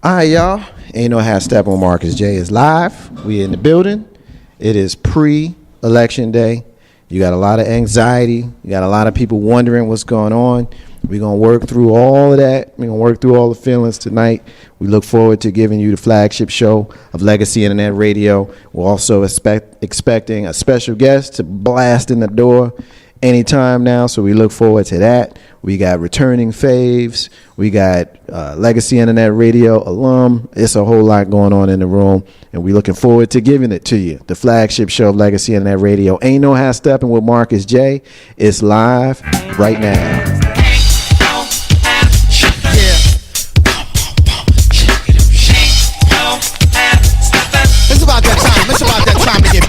All right, y'all. Ain't no half step on Marcus J is live. We in the building. It is pre-election day. You got a lot of anxiety. You got a lot of people wondering what's going on. We're going to work through all of that. We're going to work through all the feelings tonight. We look forward to giving you the flagship show of Legacy Internet Radio. We're also expecting a special guest to blast in the door anytime now, so we look forward to that. We got returning faves. We got Legacy Internet Radio alum. It's a whole lot going on in the room, and we're looking forward to giving it to you. The flagship show of Legacy Internet Radio. Ain't no half stepping with Marcus J. It's live right now. It's about that time to get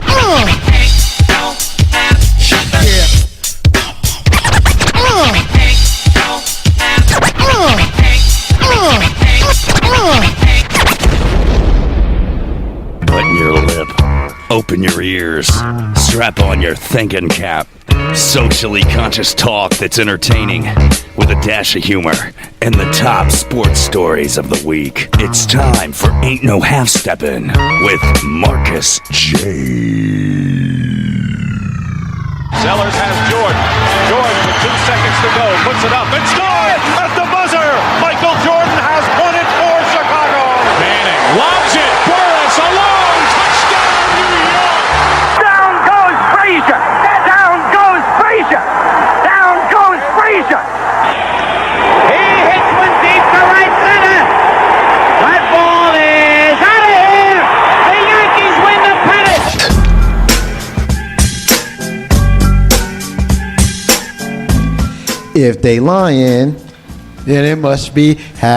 Button your lip, open your ears, strap on your thinking cap. Socially conscious talk that's entertaining with a dash of humor and the top sports stories of the week. It's time for Ain't No Half Steppin' with Marcus J. Sellers has Jordan. Jordan with 2 seconds to go. Puts it up and scores at the buzzer. Michael Jordan has won it for Chicago. Manning lobs it. Burris alone. Touchdown, New York. Down goes Frazier. Down goes Frazier. Down goes Frazier. He hits one deep to right center. That ball is out of here. The Yankees win the pennant. If they lying, then it must be half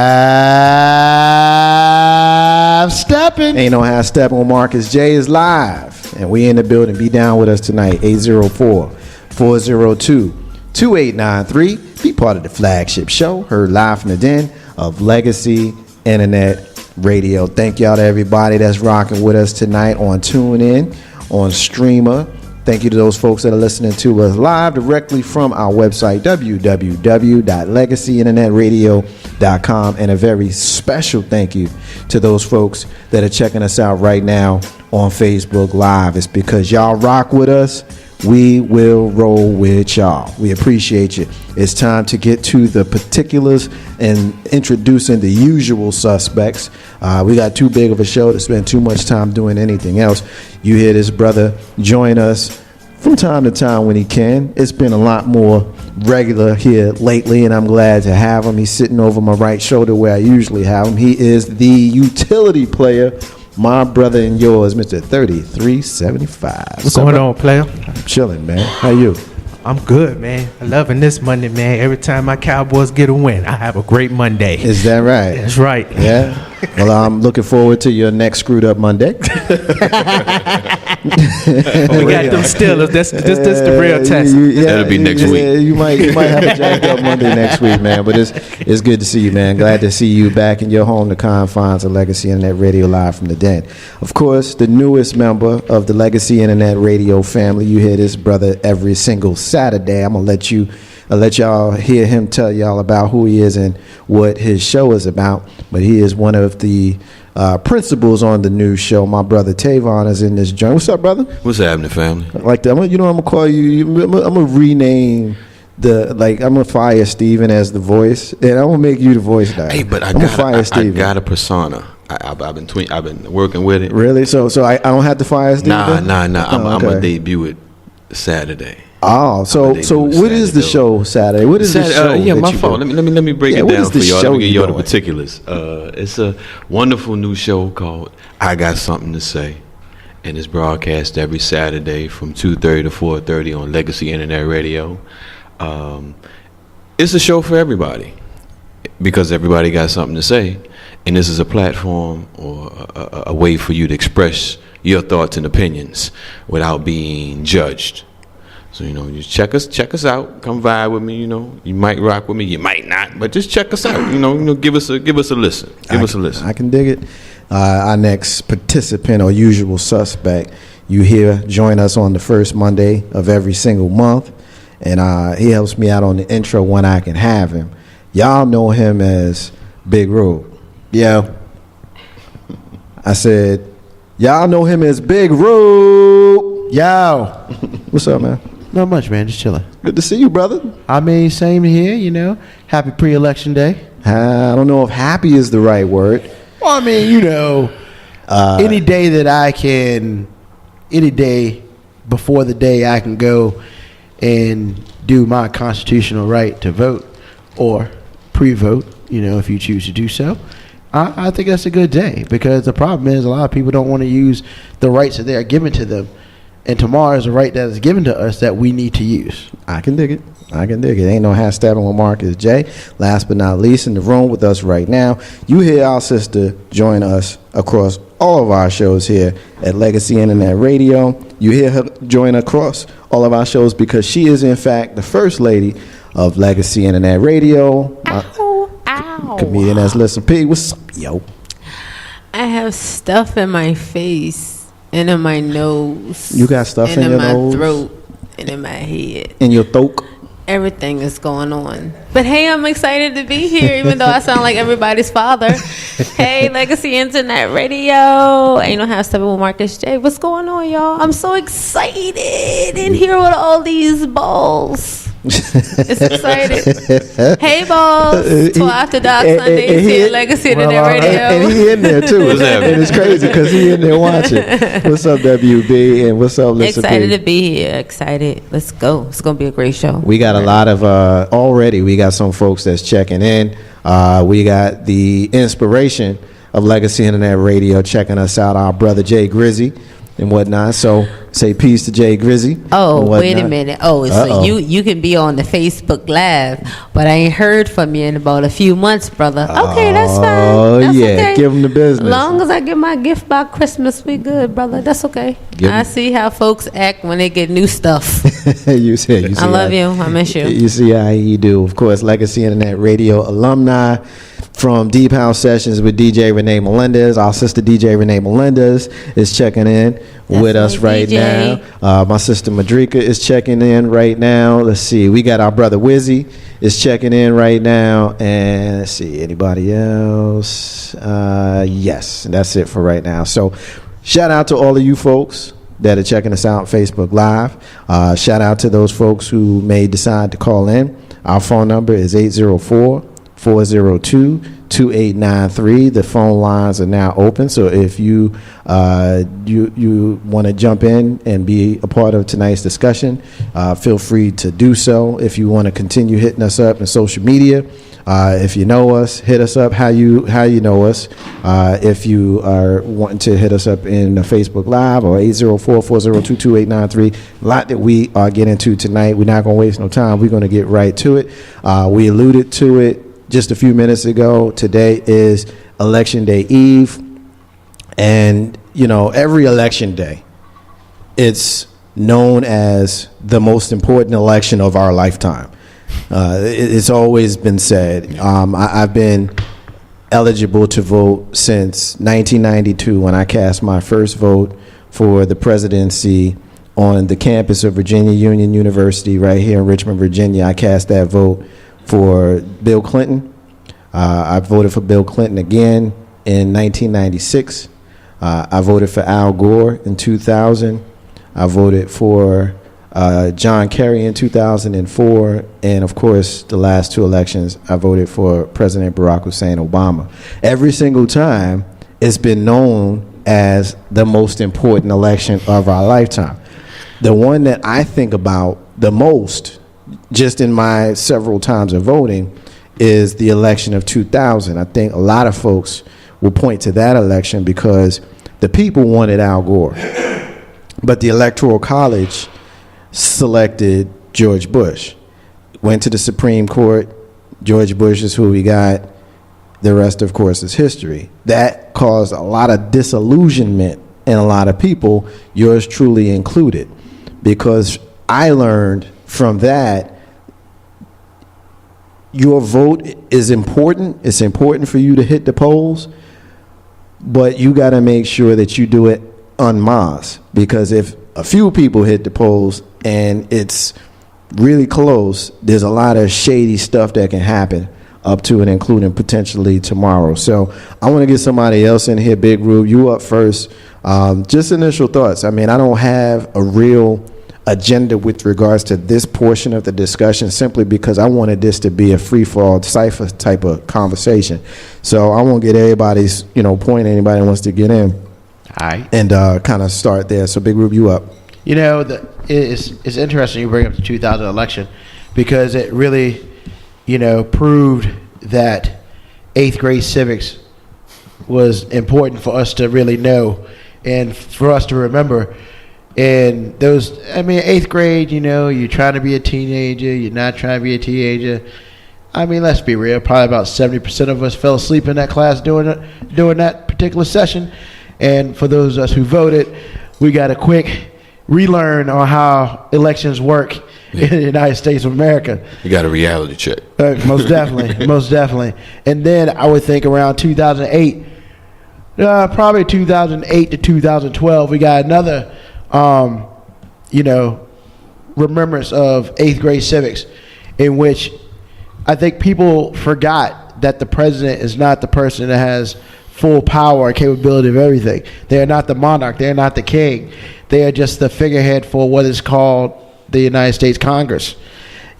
stepping. Ain't no half stepping when Marcus J is live. And we in the building. Be down with us tonight. 804-402-2893. Be part of the flagship show. Heard live from the den of Legacy Internet Radio. Thank y'all to everybody that's rocking with us tonight on TuneIn, on Streamer. Thank you to those folks that are listening to us live directly from our website, www.legacyinternetradio.com. And a very special thank you to those folks that are checking us out right now on Facebook Live. It's because y'all rock with us. We will roll with y'all. We appreciate you. It's time to get to the particulars and introducing the usual suspects. We got too big of a show to spend too much time doing anything else. You hear this brother join us from time to time when he can. It's been a lot more regular here lately, and I'm glad to have him. He's sitting over my right shoulder where I usually have him. He is the utility player, my brother and yours, Mr. 3375. What's going on, player? I'm chilling, man. How you? I'm good, man. I'm loving this Monday, man. Every time my Cowboys get a win, I have a great Monday. Is that right? That's right. Yeah. Well, I'm looking forward to your next screwed up Monday. We got them Steelers. That's the real test. That'll be next week. You might have a jacked up Monday next week, man. But it's good to see you, man. Glad to see you back in your home, the confines of Legacy Internet Radio, live from the den. Of course, the newest member of the Legacy Internet Radio family. You hear this brother every single Saturday. I'm gonna let y'all hear him tell y'all about who he is and what his show is about. But he is one of the principals on the new show. My brother Tavon is in this joint. What's up, brother? What's happening, family? Like that. I'm gonna call you. I'm gonna rename I'm gonna fire Steven as the voice, and I'm gonna make you the voice now. Hey, but I got a persona. I've been working with it. Really? So I don't have to fire Steven? Nah. I'm gonna debut it Saturday. Oh, so what is the show Saturday? What is the show? Yeah, my fault. Let me break it down for y'all. Let me give y'all the doing? particulars. It's a wonderful new show called I Got Something to Say, and it's broadcast every Saturday from 2:30 to 4:30 on Legacy Internet Radio. It's a show for everybody because everybody got something to say, and this is a platform or a way for you to express your thoughts and opinions without being judged. So, you check us out. Come vibe with me. You might rock with me, you might not, but just check us out. Give us a listen. Give us a listen. I can dig it. Our next participant or usual suspect, you hear join us on the first Monday of every single month, and he helps me out on the intro when I can have him. Y'all know him as Big Road. Yeah. I said, y'all know him as Big Rube. Yo. What's up, man? Not much, man. Just chilling. Good to see you, brother. I mean, same here, you know. Happy pre-election day. I don't know if happy is the right word. Well, I mean, you know, any day that I can, any day before the day I can go and do my constitutional right to vote or pre-vote, you know, if you choose to do so, I think that's a good day, because the problem is a lot of people don't want to use the rights that they are given to them. And tomorrow is a right that is given to us that we need to use. I can dig it. Ain't no half stabbing with Marcus J. Last but not least, in the room with us right now, you hear our sister join us across all of our shows here at Legacy Internet Radio. You hear her join across all of our shows because she is, in fact, the first lady of Legacy Internet Radio. Ow. Comedian that's Listen P. What's up, yo? I have stuff in my face and in my nose. You got stuff and in your my nose? throat and in my head. In your throat? Everything is going on. But hey, I'm excited to be here, even though I sound like everybody's father. Hey, Legacy Internet Radio. Ain't no half stepping with Marcus J. What's going on, y'all? I'm so excited in here with all these balls. It's excited. Hey, balls. 12 After Dark Sundays here at Legacy Internet Radio. And he in there, too. What's happening? And it's crazy because he in there watching. What's up, WB? And what's up, Listen Excited P? to be here. Excited. Let's go. It's going to be a great show. We got a lot of, already, we got some folks that's checking in. We got the inspiration of Legacy Internet Radio checking us out, our brother Jay Grizzy and whatnot. So say peace to Jay Grizzy. Oh, wait a minute. Oh, so you can be on the Facebook Live, but I ain't heard from you in about a few months, brother. Okay, that's fine. Oh, That's yeah. okay. Give him the business. Long as I get my gift by Christmas, we good, brother. That's okay. I see how folks act when they get new stuff. you see I love you. I miss you. You see how you do. Of course, Legacy Internet Radio alumni from Deep House Sessions with DJ Renee Melendez. Our sister DJ Renee Melendez is checking in with us my right DJ. now. My sister Madrika is checking in right now. Let's see. We got our brother Wizzy is checking in right now. And let's see. Anybody else? Yes. That's it for right now. So shout out to all of you folks that are checking us out on Facebook Live. Shout out to those folks who may decide to call in. Our phone number is 804-402-2893. The phone lines are now open, so if you want to jump in and be a part of tonight's discussion, feel free to do so. If you want to continue hitting us up in social media, if you know us, hit us up how you know us. If you are wanting to hit us up in Facebook Live or 804-402-2893. A lot that we are getting to tonight. We're not going to waste no time. We're going to get right to it. We alluded to it just a few minutes ago. Today is Election Day Eve. And, you know, every election day, it's known as the most important election of our lifetime. It's always been said. I've been eligible to vote since 1992 when I cast my first vote for the presidency on the campus of Virginia Union University right here in Richmond, Virginia. I cast that vote for Bill Clinton. I voted for Bill Clinton again in 1996. I voted for Al Gore in 2000. I voted for John Kerry in 2004, and of course, the last two elections, I voted for President Barack Hussein Obama. Every single time, it's been known as the most important election of our lifetime. The one that I think about the most, just in my several times of voting, is the election of 2000. I think a lot of folks will point to that election because the people wanted Al Gore, but the Electoral College selected George Bush. Went to the Supreme Court. George Bush is who we got. The rest, of course, is history. That caused a lot of disillusionment in a lot of people, yours truly included, because I learned from that your vote is important. It's important for you to hit the polls, but you got to make sure that you do it en masse, because if a few people hit the polls and it's really close, there's a lot of shady stuff that can happen up to and including potentially tomorrow. So I want to get somebody else in here. Big Rube, you up first. Just initial thoughts. I mean, I don't have a real agenda with regards to this portion of the discussion, simply because I wanted this to be a free-for-all cipher type of conversation. So I won't get everybody's point. Anybody wants to get in, and kind of start there. So Big Rube, you up? It's interesting you bring up the 2000 election, because it really proved that 8th grade civics was important for us to really know and for us to remember. And those, 8th grade, you're trying to be a teenager, you're not trying to be a teenager. Let's be real, probably about 70% of us fell asleep in that class during that particular session. And for those of us who voted, we got a quick relearn on how elections work in the United States of America. You got a reality check. Most definitely, most definitely. And then I would think around 2008, probably 2008 to 2012, we got another remembrance of 8th grade civics, in which I think people forgot that the president is not the person that has full power and capability of everything. They are not the monarch. They are not the king. They are just the figurehead for what is called the United States Congress.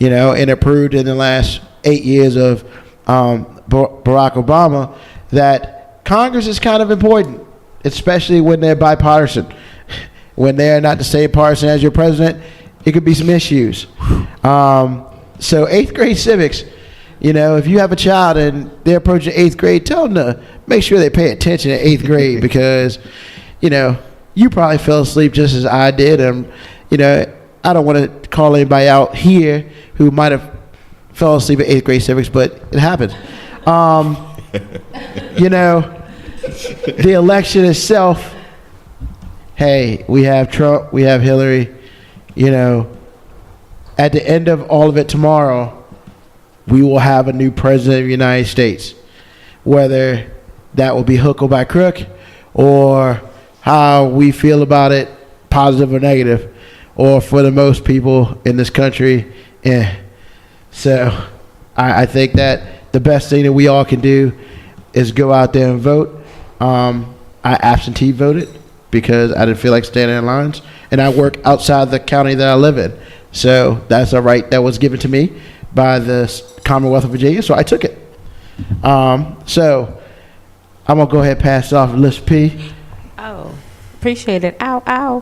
And it proved in the last 8 years of Barack Obama that Congress is kind of important, especially when they're bipartisan. When they're not the same partisan as your president, it could be some issues. So 8th grade civics, if you have a child and they're approaching 8th grade, tell them to make sure they pay attention in 8th grade, because, you probably fell asleep just as I did. And, I don't want to call anybody out here who might have fell asleep at 8th grade civics, but it happened. The election itself, hey, we have Trump, we have Hillary, at the end of all of it tomorrow, we will have a new president of the United States. Whether that will be hook or by crook, or how we feel about it, positive or negative, or for the most people in this country, So I think that the best thing that we all can do is go out there and vote. I absentee voted because I didn't feel like standing in lines, and I work outside the county that I live in. So that's a right that was given to me by the Commonwealth of Virginia, so I took it. So I'm going to go ahead and pass it off to Liz P. Oh, appreciate it. Ow, ow.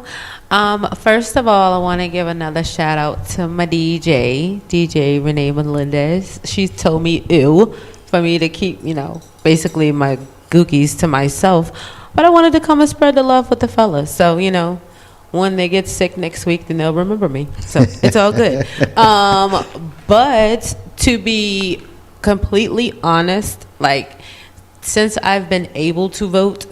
First of all, I want to give another shout out to my DJ Renee Melendez. She told me ew for me to keep, basically my gookies to myself. But I wanted to come and spread the love with the fellas. So, when they get sick next week, then they'll remember me. So it's all good. But to be completely honest, since I've been able to vote,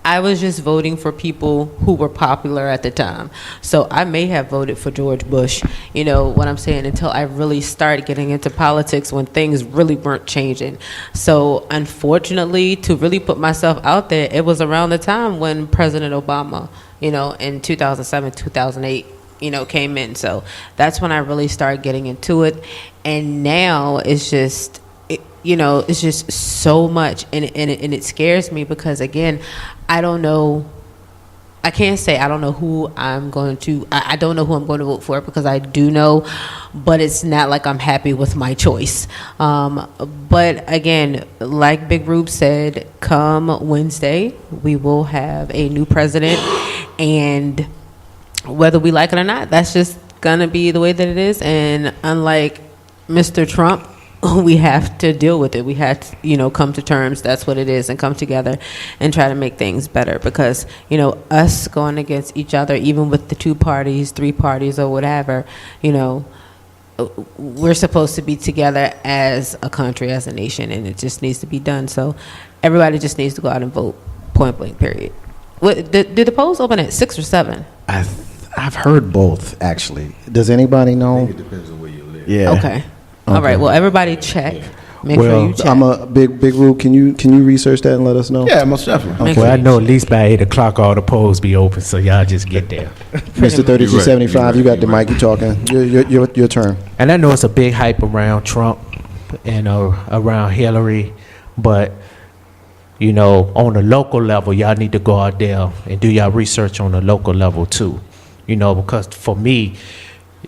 I was just voting for people who were popular at the time. So I may have voted for George Bush, what I'm saying, until I really started getting into politics when things really weren't changing. So unfortunately, to really put myself out there, it was around the time when President Obama, in 2007, 2008, came in. So that's when I really started getting into it. And now it's just, it's just so much, and it scares me because, again, I don't know. I can't say I don't know who I'm going to. I don't know who I'm going to vote for, because I do know, but it's not like I'm happy with my choice. But again, like Big Rube said, come Wednesday, we will have a new president, and whether we like it or not, that's just gonna be the way that it is. And unlike Mr. Trump, we have to deal with it. We have to, come to terms. That's what it is, and come together and try to make things better. Because, us going against each other, even with the 2 parties, 3 parties, or whatever, we're supposed to be together as a country, as a nation, and it just needs to be done. So everybody just needs to go out and vote, point blank, period. Did the polls open at 6 or 7? I've heard both, actually. Does anybody know? I think it depends on where you live. Yeah. Okay. All right. Well, everybody check. Make sure you check. I'm a big Rube. Can you research that and let us know? Yeah, most definitely. Okay. Well, I know at least by 8 o'clock all the polls be open, so y'all just get there. Mr. 3275, you got the mic. You talking? Your turn. And I know it's a big hype around Trump. and around Hillary, but you know, on the local level, y'all need to go out there and do y'all research on the local level too. You know, because for me,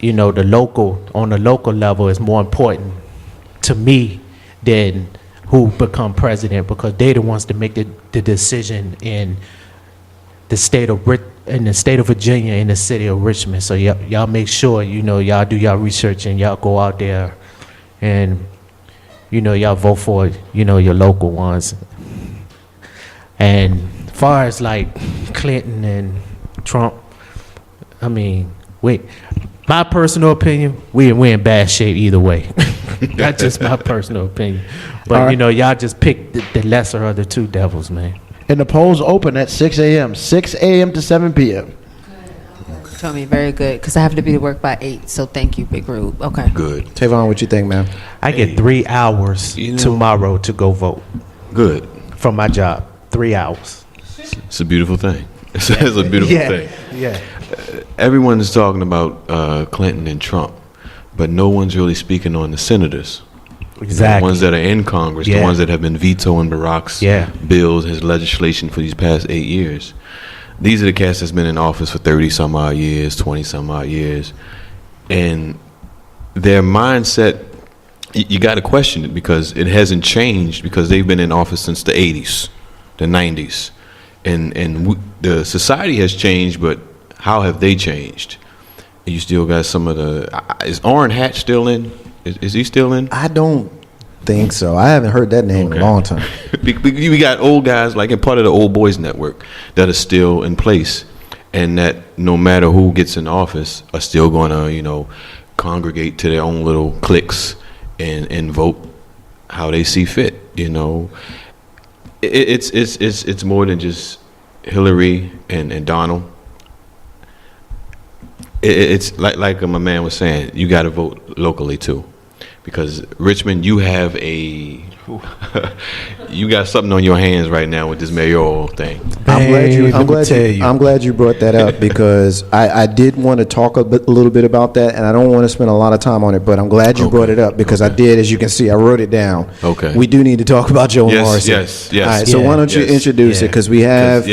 you know, on the local level is more important to me than who become president, because they the ones to make the decision in the state of Virginia, in the city of Richmond. So y'all make sure, you know, y'all do y'all research and y'all go out there and, you know, y'all vote for, you know, your local ones. And as far as like Clinton and Trump, I mean, my personal opinion, we in bad shape either way. That's just my personal opinion. But right. You know, y'all just pick the lesser of the two devils, man. And the polls open at 6 a.m. 6 a.m. to 7 p.m. Told me very good, because I have to be to work by 8. So thank you, Big Rube. Okay. Good. Tavon, what you think, man? I get 3 hours tomorrow to go vote. Good. From my job. 3 hours. It's a beautiful thing. It's a beautiful thing. Yeah. Everyone's talking about Clinton and Trump, but no one's really speaking on the senators. Exactly. The ones that are in Congress, the ones that have been vetoing Barack's bills, his legislation for these past 8 years. These are the cats that's been in office for 30 some odd years, 20 some odd years. And their mindset, you got to question it, because it hasn't changed, because they've been in office since the 80s, the 90s. And the society has changed, but how have they changed? You still got some of the... Is Orrin Hatch still in? Is he still in? I don't think so. I haven't heard that name in a long time. We got old guys, like in part of the Old Boys Network, that are still in place, and that no matter who gets in office are still going to, you know, congregate to their own little cliques and vote how they see fit. You know, it's more than just Hillary and Donald. It's like my man was saying, you got to vote locally too, because Richmond, you have you got something on your hands right now with this mayoral thing. I'm glad you brought that up, because I did want to talk a little bit about that, and I don't want to spend a lot of time on it, but I'm glad you brought it up, because I did, as you can see, I wrote it down. Okay. We do need to talk about Joe Morrissey. Yes. All right, so why don't you introduce it, because we have...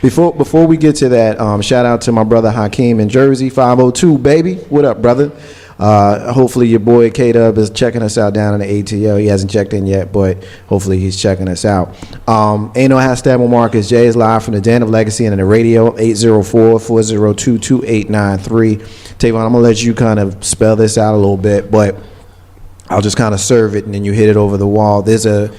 Before we get to that, shout out to my brother Hakeem in Jersey, 502, baby. What up, brother? Hopefully your boy K-Dub is checking us out down in the ATL. He hasn't checked in yet, but hopefully he's checking us out. Ain't no hashtag with Marcus J is live from the Den of Legacy and the radio, 804-402-2893. Tavon, I'm going to let you kind of spell this out a little bit, but I'll just kind of serve it, and then you hit it over the wall. There's a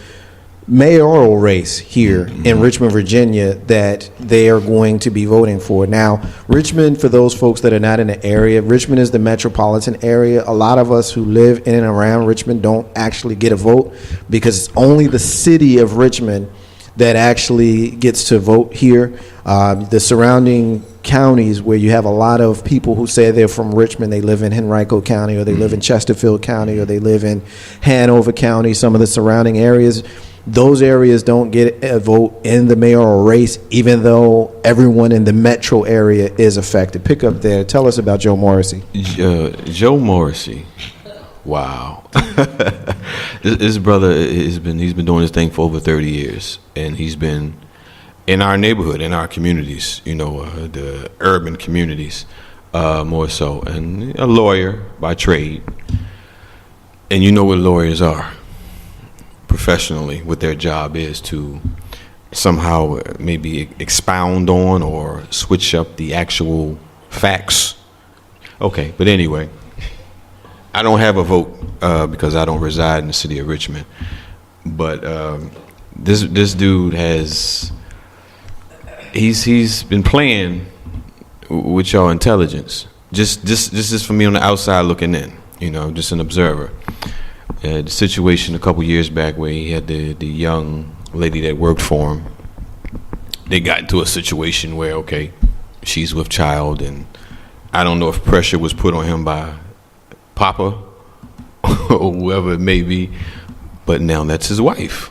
mayoral race here in Richmond, Virginia, that they are going to be voting for. Now, Richmond, for those folks that are not in the area, Richmond is the metropolitan area. A lot of us who live in and around Richmond don't actually get a vote, because it's only the city of Richmond that actually gets to vote here. The surrounding counties, where you have a lot of people who say they're from Richmond, they live in Henrico County, or they live in Chesterfield County, or they live in Hanover County, some of the surrounding areas, those areas don't get a vote in the mayoral race, even though everyone in the metro area is affected. Pick up there. Tell us about Joe Morrissey. Joe Morrissey. Wow. This brother he's been doing this thing for over 30 years, and he's been in our neighborhood, in our communities, you know, the urban communities, more so, and a lawyer by trade. And you know what lawyers are. Professionally, what their job is to somehow maybe expound on or switch up the actual facts. Okay, but anyway, I don't have a vote because I don't reside in the city of Richmond. But this dude has he's been playing with your intelligence. Just this is for me on the outside looking in. You know, just an observer. The situation a couple years back where he had the young lady that worked for him, they got into a situation where, okay, she's with child, and I don't know if pressure was put on him by Papa or whoever it may be, but now that's his wife.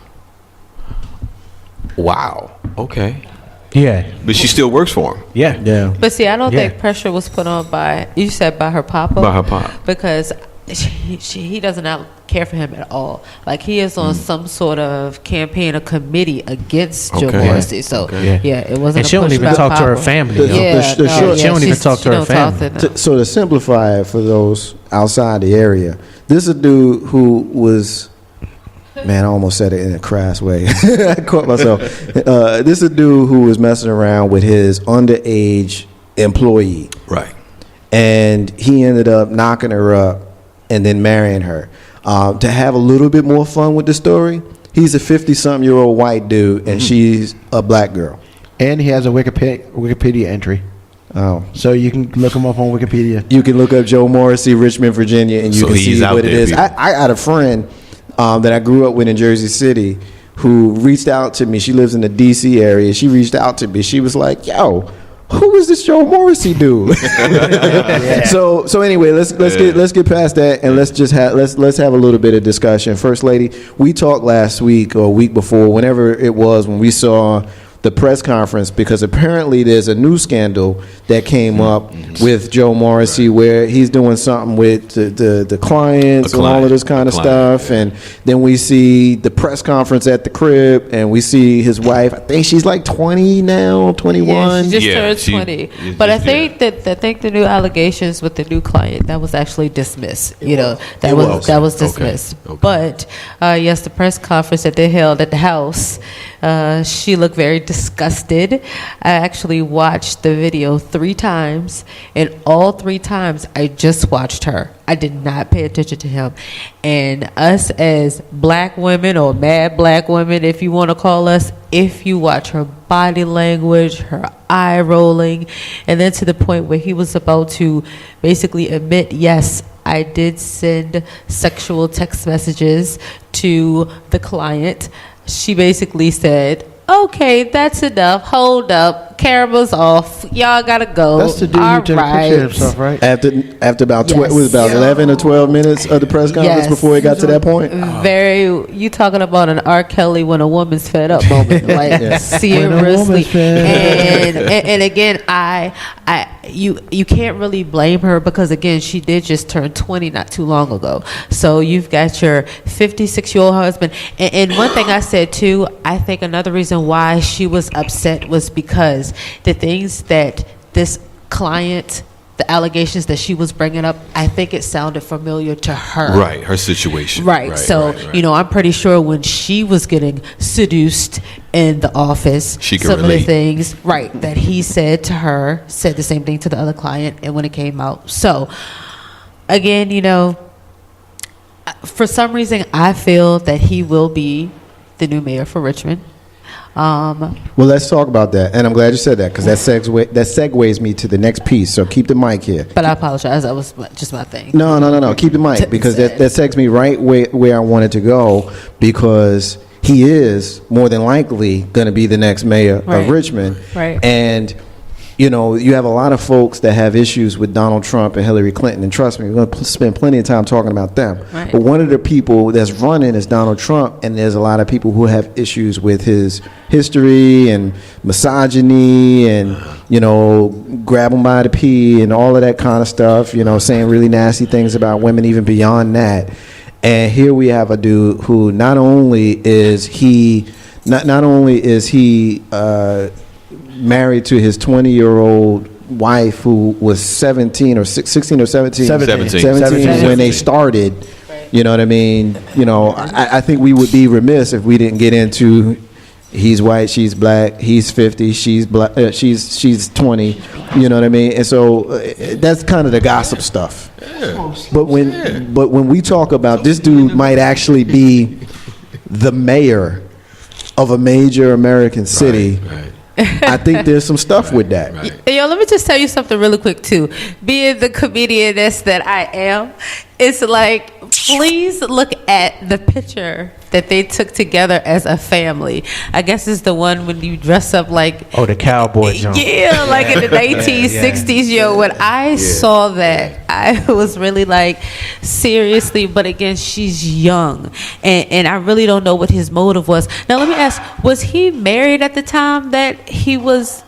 Wow. Okay. Yeah. But she still works for him. Yeah. But see, I don't think pressure was put on by, you said by her papa? By her pop. Because he doesn't care care for him at all. Like he is on some sort of campaign or committee against Joe Okay. Morrissey. So it wasn't. And she don't even talk to her family. She don't even talk to her family. So to simplify it for those outside the area, this is a dude who was, man, I almost said it in a crass way. I caught myself. This is a dude who was messing around with his underage employee. Right. And he ended up knocking her up and then marrying her. To have a little bit more fun with the story, he's a 50-something-year-old white dude, and she's a black girl. And he has a Wikipedia entry. Oh. So you can look him up on Wikipedia. You can look up Joe Morrissey, Richmond, Virginia, and you can see what it is. I got a friend that I grew up with in Jersey City who reached out to me. She lives in the D.C. area. She reached out to me. She was like, yo, who is this Joe Morrissey dude? So anyway, let's get past that, and let's have a little bit of discussion. First Lady, we talked last week or a week before, whenever it was, when we saw the press conference, because apparently there's a new scandal that came up with Joe Morrissey where he's doing something with the clients and all of this kind of stuff. And then we see the press conference at the crib, and we see his wife. I think she's like 20 now, 21. Yeah, she just turned 20. But I think the new allegations with the new client, that was actually dismissed. That was dismissed. Okay. But yes, the press conference that they held at the house, she looked very disgusted. I actually watched the video 3 times, and all 3 times I just watched her. I did not pay attention to him. And us as black women, or mad black women, if you want to call us, if you watch her body language, her eye rolling, and then to the point where he was about to basically admit, yes, I did send sexual text messages to the client. She basically said, okay, that's enough. Hold up. Camera's off. Y'all gotta go. That's the dude who took a picture of himself, right? After about 11 or 12 minutes of the press conference before it got to that point. You talking about an R. Kelly when a woman's fed up moment, like seriously. And again, you can't really blame her, because again, she did just turn 20 not too long ago. So you've got your 56-year-old husband. And one thing I said too, I think another reason why she was upset was because the things that this client, the allegations that she was bringing up, I think it sounded familiar to her. Right, her situation. Right. So, I'm pretty sure when she was getting seduced in the office, she could some relate. of the things, that he said to her, said the same thing to the other client, and when it came out. So, again, for some reason, I feel that he will be the new mayor for Richmond. Well, let's talk about that, and I'm glad you said that, because that segues me to the next piece. So keep the mic here. But I apologize. That was just my thing. No. Keep the mic, because that segues me right where I wanted to go, because he is more than likely going to be the next mayor of Richmond. Right. And you have a lot of folks that have issues with Donald Trump and Hillary Clinton, and trust me, we're going to spend plenty of time talking about them. Right. But one of the people that's running is Donald Trump, and there's a lot of people who have issues with his history and misogyny and, grab them by the pee and all of that kind of stuff, saying really nasty things about women even beyond that. And here we have a dude who not only is he married to his 20-year-old wife, who was 16 or 17 when they started. You know what I mean? I think we would be remiss if we didn't get into, he's white, she's black, he's 50, she's black, she's 20. You know what I mean? And so that's kind of the gossip stuff. But when we talk about this dude might actually be the mayor of a major American city. Right. I think there's some stuff with that. Right. Yo, let me just tell you something really quick too. Being the comedianess that I am, it's like, please look at the picture that they took together as a family. I guess it's the one when you dress up like... Oh, the cowboy jump. Yeah, like in the 1960s. Yo, when I saw that, I was really like, seriously, but again, she's young. And I really don't know what his motive was. Now, let me ask, was he married at the time that he was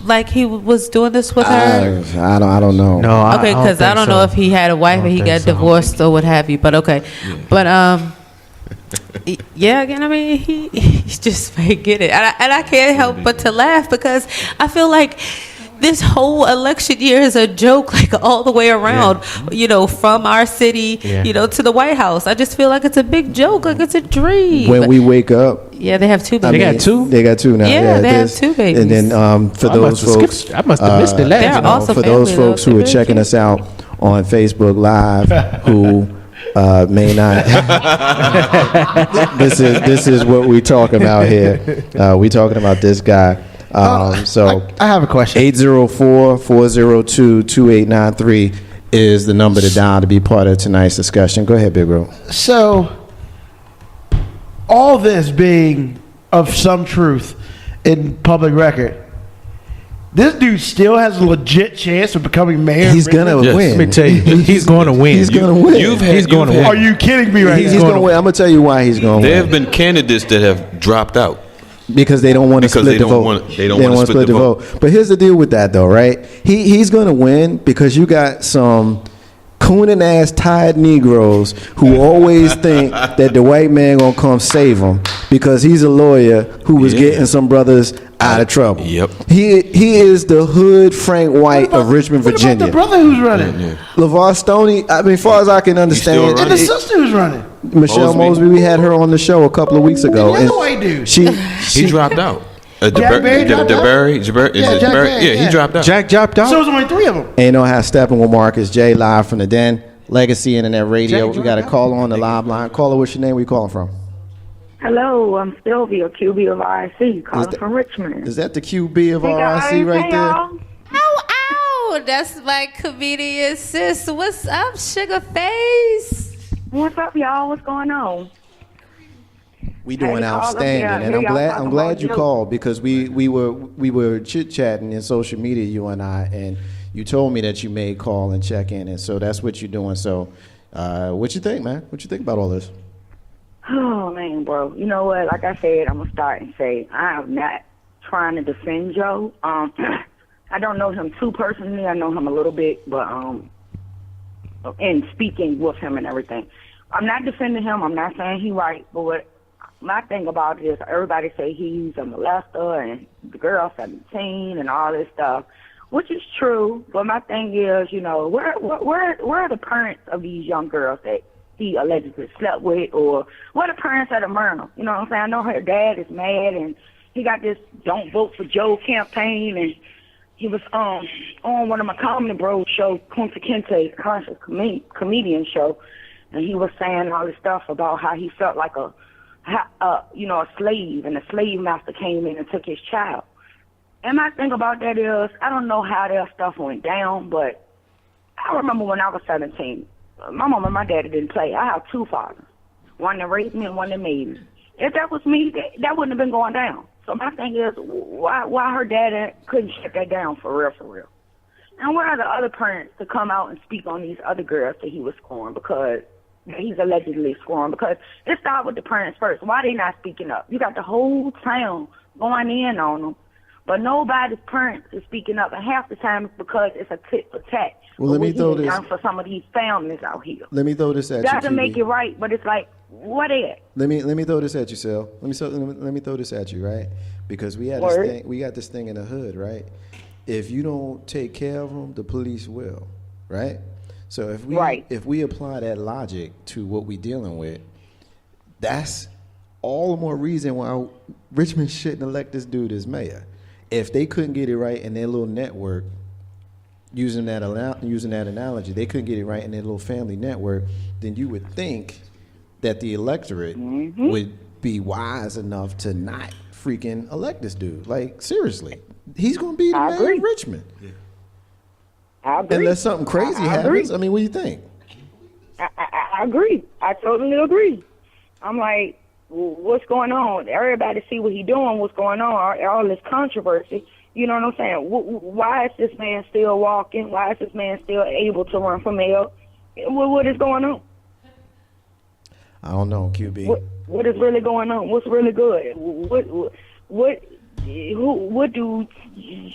like he was doing this with her? I don't know. No, Okay, because I don't know if he had a wife and he got divorced or what have you. But okay, but yeah. Again, I mean, he just may get it, and I can't help but to laugh because I feel like this whole election year is a joke, like all the way around. You know, from our city, you know, to the White House. I just feel like it's a big joke, like it's a dream. When we wake up. Yeah, they have 2 babies. They got 2? They got 2 now. Yeah, they have 2 babies. And then for those folks, I must have missed the last. For those folks who are checking us out on Facebook Live, who may not, this is what we talking about here. We talking about this guy. So I have a question. 804-402-2893 is the number to dial to be part of tonight's discussion. Go ahead, Big Bro. So, all this being of some truth in public record, this dude still has a legit chance of becoming mayor. He's gonna win. Let me tell you, he's going to win. He's gonna win. He's going to win. Are you kidding me right now? He's gonna win. I'm gonna tell you why he's gonna win. There have been candidates that have dropped out. Because they don't want to split the vote. They don't want to split the vote. But here's the deal with that, though, right? He's going to win because you got some cooning ass tired Negroes who always think that the white man gonna come save them because he's a lawyer who was getting some brothers out of trouble. Yep. He is the hood Frank White of Richmond, Virginia. What about the brother who's running? LeVar Stoney. I mean, as far as I can understand, And the sister who's running? Michelle Mosby. We had her on the show a couple of weeks ago. The other white dude. He dropped out. Jack Barry dropped out? He dropped out. Jack dropped out. So it was only 3 of them. Ain't no half stepping with Marcus J live from the Den, Legacy Internet Radio. We got a call on the live line. Caller, what's your name? Where you calling from? Hello, I'm Sylvia, QB of RIC, calling from Richmond. Is that the QB of RIC right there? Ow! That's my comedian sis. What's up, sugar face? What's up, y'all? What's going on? We doing outstanding, and I'm glad you called because we were chit chatting in social media, you and I, and you told me that you may call and check in, and so that's what you're doing. So, what you think, man? What you think about all this? Oh man, bro. You know what? Like I said, I'm gonna start and say I am not trying to defend Joe. I don't know him too personally. I know him a little bit, but in speaking with him and everything, I'm not defending him. I'm not saying he's right, but what my thing about it is everybody say he's a molester and the girl's 17 and all this stuff, which is true. But my thing is, you know, where are the parents of these young girls that he allegedly slept with, or what are the parents of the murder? You know what I'm saying? I know her dad is mad, and he got this "Don't Vote for Joe" campaign, and he was on one of my comedy bros show, Kunta Kinte, conscious comedian show, and he was saying all this stuff about how he felt like a slave, and the slave master came in and took his child. And my thing about that is, I don't know how that stuff went down, but I remember when I was 17. My mom and my daddy didn't play. I have 2 fathers, one that raised me and one that made me. If that was me, that wouldn't have been going down. So my thing is, why her dad couldn't shut that down for real? And where are the other parents to come out and speak on these other girls that he was scoring because he's allegedly scoring? Because it started with the parents first. Why they not speaking up? You got the whole town going in on them, but nobody's parents is speaking up, and half the time it's because it's a tit for tat. Well, let me throw this for some of these families out here. Let me throw this at you. Doesn't make it right, but it's like, what is? Let me throw this at you, Sil. Let me throw this at you, right? Because we got this thing in the hood, right? If you don't take care of them, the police will, right? So if we apply that logic to what we're dealing with, that's all the more reason why Richmond shouldn't elect this dude as mayor. If they couldn't get it right in their little network, using that analogy, they couldn't get it right in their little family network, then you would think that the electorate would be wise enough to not freaking elect this dude. Like, seriously, he's going to be the mayor of Richmond. Yeah. I agree. Unless something crazy happens. I mean, what do you think? I agree. I totally agree. I'm like, what's going on? Everybody see what he's doing, what's going on, all this controversy. You know what I'm saying? Why is this man still walking? Why is this man still able to run for mayor? What is going on? I don't know, QB. What is really going on? What's really good? What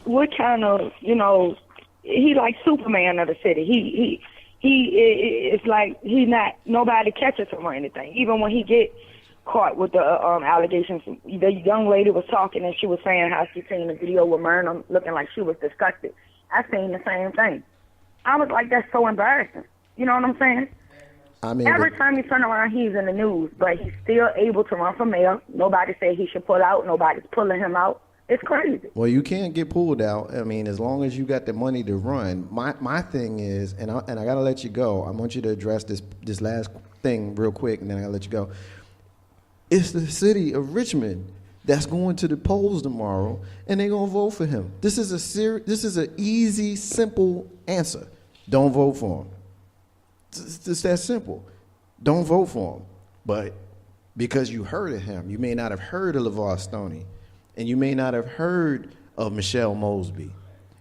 what kind of, he like Superman of the city. It's like nobody catches him or anything. Even when he get caught with the allegations, the young lady was talking and she was saying how she seen the video with Myrna looking like she was disgusted. I seen the same thing. I was like, that's so embarrassing. You know what I'm saying? I mean, every time you turn around, he's in the news, but he's still able to run for mayor. Nobody said he should pull out. Nobody's pulling him out. It's crazy. Well, you can't get pulled out. I mean, as long as you got the money to run. My thing is, and I got to let you go. I want you to address this last thing real quick, and then I got to let you go. It's the city of Richmond that's going to the polls tomorrow, and they're going to vote for him. This is an easy, simple answer. Don't vote for him. It's just that simple. Don't vote for him. But because you heard of him, you may not have heard of LeVar Stoney, and you may not have heard of Michelle Mosby,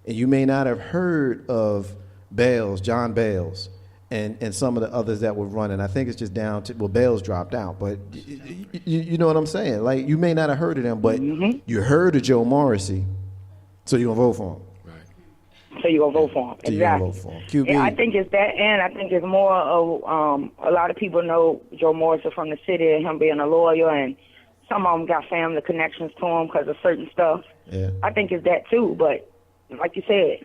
and you may not have heard of John Bales, and some of the others that were running. I think it's just down to, Bales dropped out, but you know what I'm saying? Like, you may not have heard of them, but you heard of Joe Morrissey, so you're going to vote for him. So you're going to vote for him. Exactly. Vote for him. QB. Yeah, I think it's that, and I think it's more of, a lot of people know Joe Morrissey from the city and him being a lawyer, and some of them got family connections to him because of certain stuff. Yeah. I think it's that too, but like you said,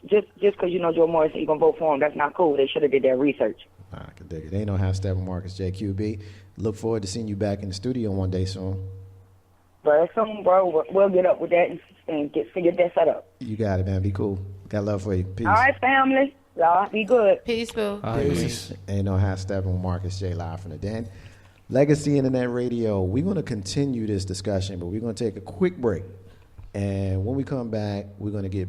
just because you know Joe Morrissey, you're going to vote for him, that's not cool. They should have did their research. I can dig it. They ain't no half-step with Marcus J. QB. Look forward to seeing you back in the studio one day soon. But soon, bro, we'll get up with that and figure that set up. You got it, man. Be cool. Got love for you. Peace. All right, family. Y'all be good. Peace, boo. Peace. Ain't no half-step with Marcus J. live from the den. Legacy Internet Radio. We're going to continue this discussion, but we're going to take a quick break. And when we come back, we're going to get